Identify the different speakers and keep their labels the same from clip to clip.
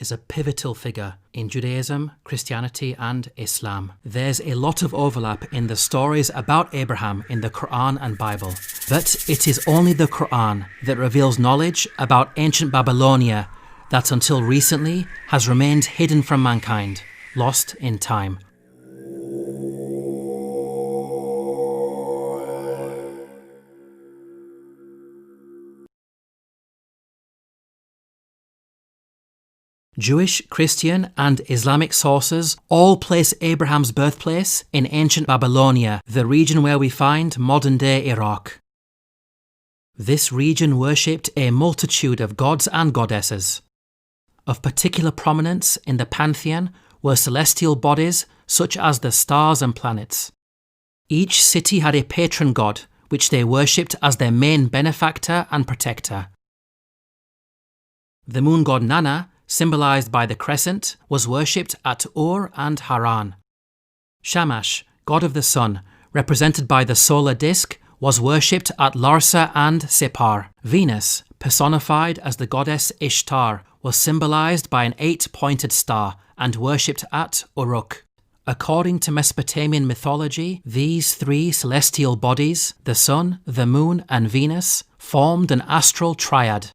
Speaker 1: is a pivotal figure in Judaism, Christianity, and Islam. There's a lot of overlap in the stories about Abraham in the Quran and Bible, but it is only the Quran that reveals knowledge about ancient Babylonia that until recently has remained hidden from mankind, lost in time. Jewish, Christian, and Islamic sources all place Abraham's birthplace in ancient Babylonia, the region where we find modern-day Iraq. This region worshipped a multitude of gods and goddesses. Of particular prominence in the pantheon were celestial bodies such as the stars and planets. Each city had a patron god, which they worshipped as their main benefactor and protector. The moon god Nana, symbolized by the crescent, was worshipped at Ur and Haran. Shamash, god of the sun, represented by the solar disk, was worshipped at Larsa and Separ. Venus, personified as the goddess Ishtar, was symbolized by an 8-pointed star and worshipped at Uruk. According to Mesopotamian mythology, these three celestial bodies, the sun, the moon, and Venus, formed an astral triad.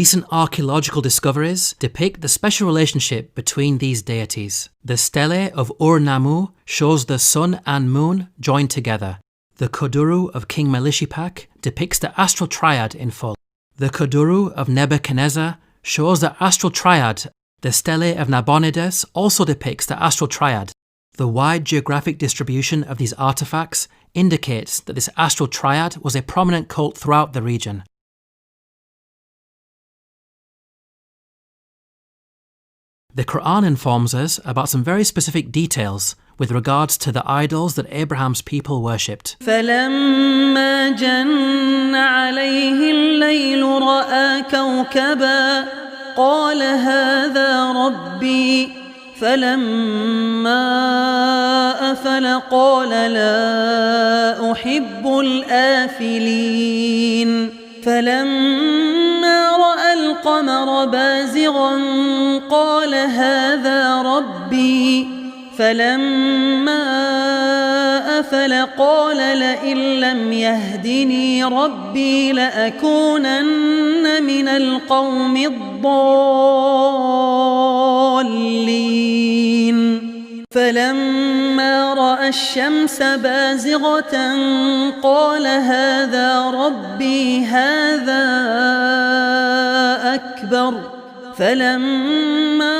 Speaker 1: Recent archaeological discoveries depict the special relationship between these deities. The stele of Ur-Nammu shows the sun and moon joined together. The Kuduru of King Melishipak depicts the astral triad in full. The Kuduru of Nebuchadnezzar shows the astral triad. The stele of Nabonidus also depicts the astral triad. The wide geographic distribution of these artifacts indicates that this astral triad was a prominent cult throughout the region. The Quran informs us about some very specific details with regards to the idols that Abraham's people worshipped.
Speaker 2: فَلَمَّا جَنَّ عَلَيْهِ اللَّيْلُ رَأَى كَوْكَبًا قَالَ هَذَا رَبِّي فَلَمَّا أَفَلَ قَالَ لَا أُحِبُّ الْآفِلِينَ فَلَمَّا رَأَى الْقَمَرَ بَازِغًا قَالَ هَذَا رَبِّي فَلَمَّا أَفَلَ قَالَ لَئِن لَّمْ يَهْدِنِي رَبِّي لَأَكُونَنَّ مِنَ الْقَوْمِ الضَّالِّينَ فَلَمَّا رَأَى الشَّمْسَ بَازِغَةً قَالَ هَذَا رَبِّي هَذَا أَكْبَرُ فَلَمَّا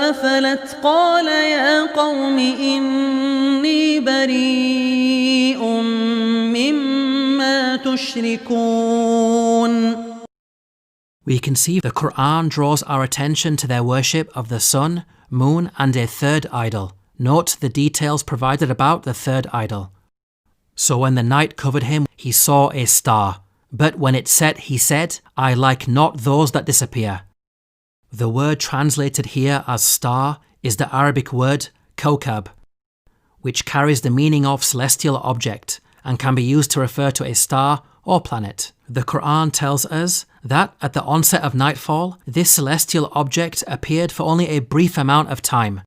Speaker 2: أَفَلَتْ قَالَ يَا قَوْمِ إِنِّي بَرِيءٌ مِّمَّا تُشْرِكُونَ.
Speaker 1: We can see the Quran draws our attention to their worship of the sun, moon, and a third idol. Note the details provided about the third idol. So when the night covered him, he saw a star. But when it set, he said, I like not those that disappear. The word translated here as star is the Arabic word kawkab, which carries the meaning of celestial object and can be used to refer to a star or planet. The Quran tells us that at the onset of nightfall, this celestial object appeared for only a brief amount of time.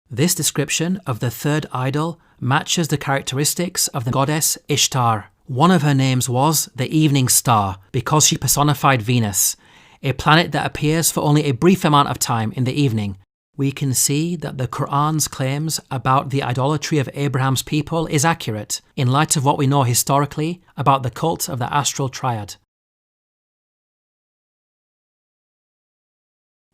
Speaker 1: This description of the third idol matches the characteristics of the goddess Ishtar. One of her names was the evening star because she personified Venus, a planet that appears for only a brief amount of time in the evening. We can see that the Quran's claims about the idolatry of Abraham's people is accurate in light of what we know historically about the cult of the astral triad.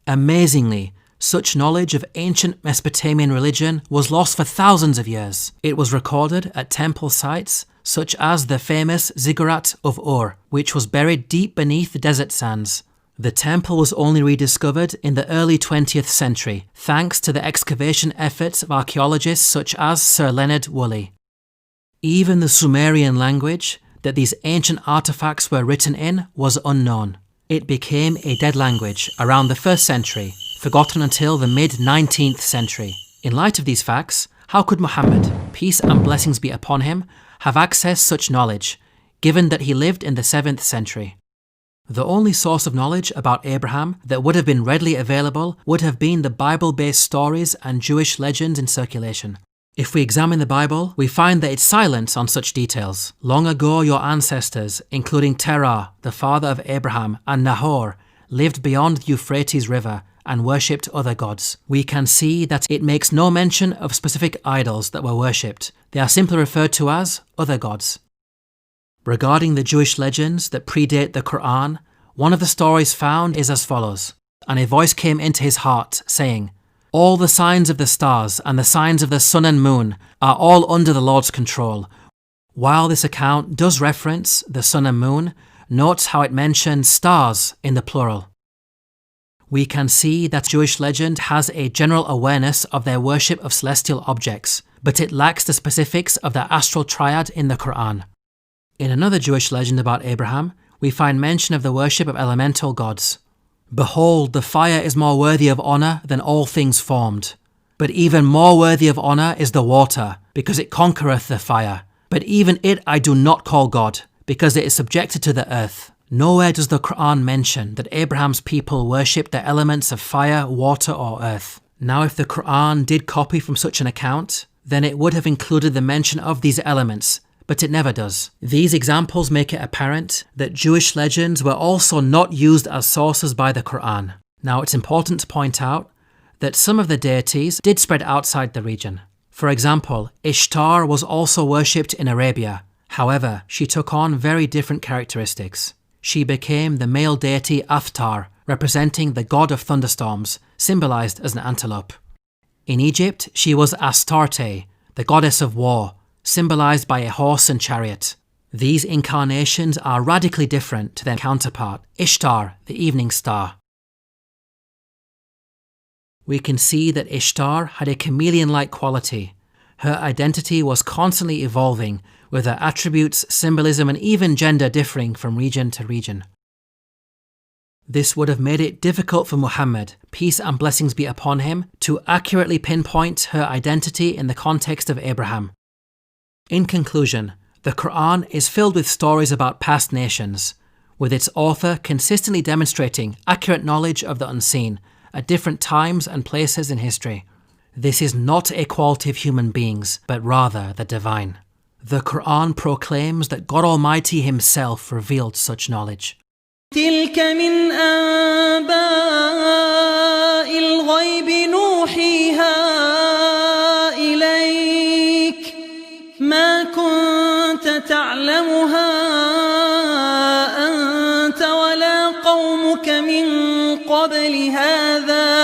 Speaker 1: Amazingly, such knowledge of ancient Mesopotamian religion was lost for thousands of years. It was recorded at temple sites such as the famous Ziggurat of Ur, which was buried deep beneath the desert sands. The temple was only rediscovered in the early 20th century, thanks to the excavation efforts of archaeologists such as Sir Leonard Woolley. Even the Sumerian language that these ancient artifacts were written in was unknown. It became a dead language around the 1st century, forgotten until the mid-19th century. In light of these facts, how could Muhammad, peace and blessings be upon him, have accessed such knowledge, given that he lived in the 7th century? The only source of knowledge about Abraham that would have been readily available would have been the Bible-based stories and Jewish legends in circulation. If we examine the Bible, we find that it's silent on such details. Long ago your ancestors, including Terah, the father of Abraham, and Nahor, lived beyond the Euphrates River and worshipped other gods. We can see that it makes no mention of specific idols that were worshipped. They are simply referred to as other gods. Regarding the Jewish legends that predate the Quran, one of the stories found is as follows. And a voice came into his heart, saying, "All the signs of the stars and the signs of the sun and moon are all under the Lord's control." While this account does reference the sun and moon, note how it mentions stars in the plural. We can see that Jewish legend has a general awareness of their worship of celestial objects, but it lacks the specifics of the astral triad in the Quran. In another Jewish legend about Abraham, we find mention of the worship of elemental gods. "Behold, the fire is more worthy of honour than all things formed. But even more worthy of honour is the water, because it conquereth the fire. But even it I do not call God, because it is subjected to the earth." Nowhere does the Quran mention that Abraham's people worshipped the elements of fire, water or earth. Now if the Quran did copy from such an account, then it would have included the mention of these elements, but it never does. These examples make it apparent that Jewish legends were also not used as sources by the Quran. Now it's important to point out that some of the deities did spread outside the region. For example, Ishtar was also worshipped in Arabia. However, she took on very different characteristics. She became the male deity Aftar, representing the god of thunderstorms, symbolized as an antelope. In Egypt, she was Astarte, the goddess of war, symbolized by a horse and chariot. These incarnations are radically different to their counterpart, Ishtar, the evening star. We can see that Ishtar had a chameleon-like quality. Her identity was constantly evolving, with her attributes, symbolism, and even gender differing from region to region. This would have made it difficult for Muhammad, peace and blessings be upon him, to accurately pinpoint her identity in the context of Abraham. In conclusion, the Quran is filled with stories about past nations, with its author consistently demonstrating accurate knowledge of the unseen at different times and places in history. This is not a quality of human beings, but rather the divine. The Quran proclaims that God Almighty Himself revealed such knowledge.
Speaker 2: تلك من أنباء الغيب نوحيها إليك ما كنت تعلمها أنت ولا قومك من قبل هذا